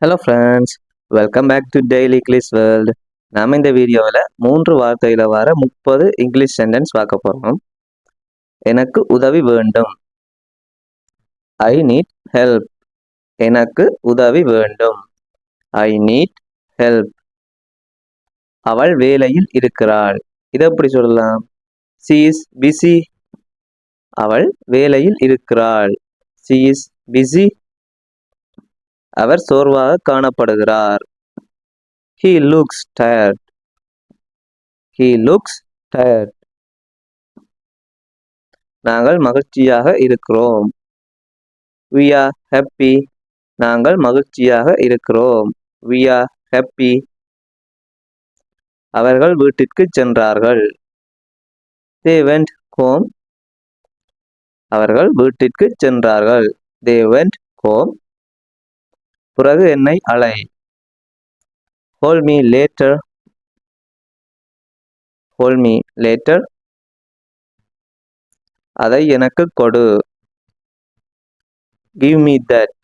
Hello friends, welcome back to daily English world. நாம் இந்த வீடியோவில் 3 வார்த்தையில் வர 30 இங்கிலீஷ் சென்டென்ஸ் பார்க்க போகிறோம். எனக்கு உதவி வேண்டும். I need help. எனக்கு உதவி வேண்டும். I need help. அவள் வேலையில் இருக்கிறாள். இதை எப்படி சொல்லலாம்? she is busy. அவள் வேலையில் இருக்கிறாள். she is busy. அவர் சோர்வாக காணப்படுகிறார். he looks tired. he looks tired. நாங்கள் மகிழ்ச்சியாக இருக்கிறோம். we are happy. நாங்கள் மகிழ்ச்சியாக இருக்கிறோம். we are happy. அவர்கள் வீட்டிற்கு சென்றார்கள். they went home. அவர்கள் வீட்டிற்கு சென்றார்கள். they went home. பிறகு என்னை அழை. call me later. call me later. அதை எனக்கு கொடு. give me that.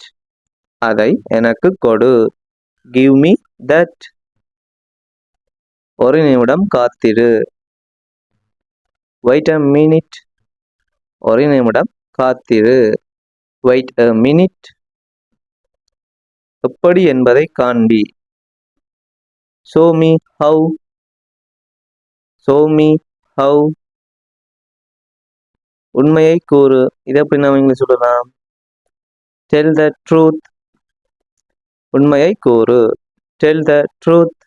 அதை எனக்கு கொடு. give me that. ஒரு நிமிடம் காத்திரு. wait a minute. ஒரு நிமிடம் காத்திரு. wait a minute. எப்படி என்பதை காண்பி. show me how. show me how. உண்மையை கூறு. இதை எப்படி நாம் இங்கிலீஷ் சொல்லலாம்? tell the truth. உண்மையை கூறு. tell the truth.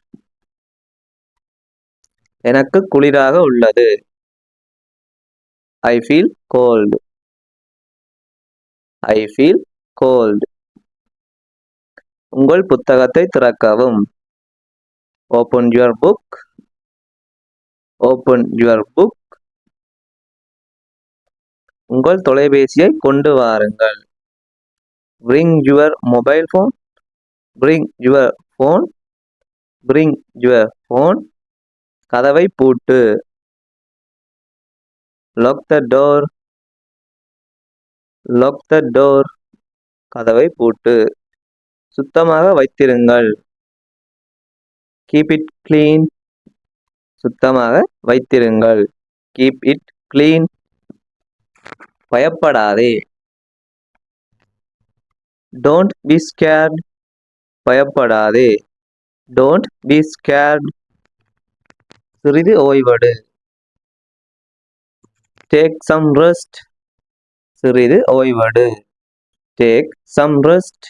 எனக்கு குளிராக உள்ளது. I feel cold. I feel cold. உங்கள் புத்தகத்தை திறக்கவும். open your book. open your book. உங்கள் தொலைபேசியை கொண்டு வாருங்கள். bring your mobile phone. bring your phone. bring your phone. கதவை பூட்டு. lock the door. lock the door. கதவை பூட்டு. சுத்தமாக வைத்திருங்கள். keep it clean. சுத்தமாக வைத்திருங்கள். keep it clean. பயப்படாதே. don't be scared. பயப்படாதே. don't be scared. சிறிது ஓய்வெடு. take some rest. சிறிது ஓய்வெடு. take some rest.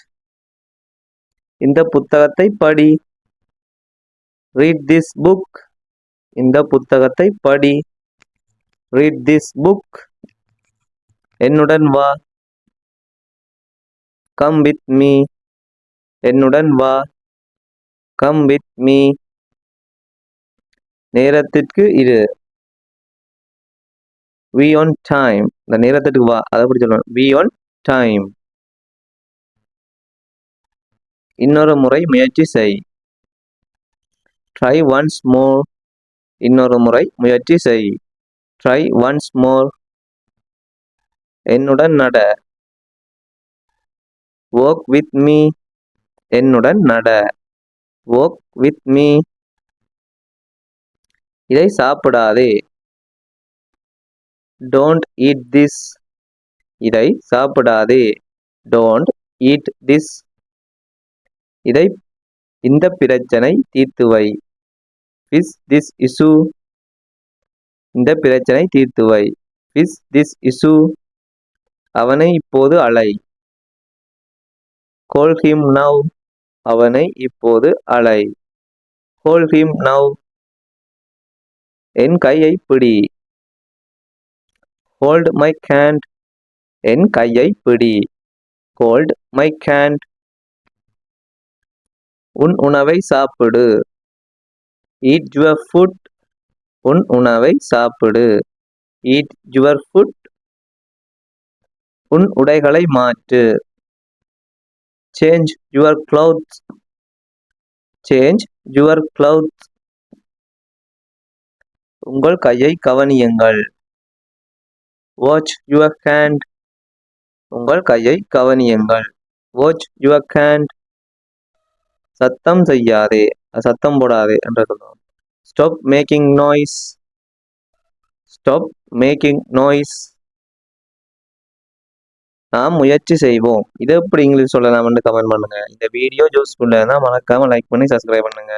இந்த புத்தகத்தை படி. read this book. இந்த புத்தகத்தை படி. read this book. என்னுடன் வா. come with me. என்னுடன் வா. come with me. நேரத்திற்கு இரு. be on time. இந்த நேரத்திற்கு வா. அதை எப்படி சொல்லணும்? be on time. இன்னொரு முறை முயற்சி செய். try once more. இன்னொரு முறை முயற்சி செய். try once more. என்னுடன் நட. walk with me. என்னுடன் நட. walk with me. இதை சாப்பிடாதே. don't eat this. இதை சாப்பிடாதே. don't eat this. இந்த பிரச்சனை தீர்த்து வை. fix this issue. இந்த பிரச்சனை தீர்த்து வை. fix this issue. அவனை இப்போது அழை. call him now. அவனை இப்போது அழை. call him now. என் கையை பிடி. hold my hand. என் கையை பிடி. hold my hand. உன் உணவை சாப்பிடு. eat your food. உன் உணவை சாப்பிடு. eat your food. உன் உடைகளை மாற்று. change your clothes. change your clothes. உங்கள் கையை கவனியுங்கள். watch your hand. உங்கள் கையை கவனியுங்கள். watch your hand. சத்தம் செய்யாதே, சத்தம் போடாதே என்று சொல்லுவோம். Stop making noise, stop making noise. நாம் முயற்சி செய்வோம். இதை எப்படி இங்கிலீஷ் சொல்லலாம்னு கமெண்ட் பண்ணுங்க. இந்த வீடியோ யூஸ்ஃபுல்லாக இருந்தால் மறக்காம லைக் பண்ணி சப்ஸ்கிரைப் பண்ணுங்க.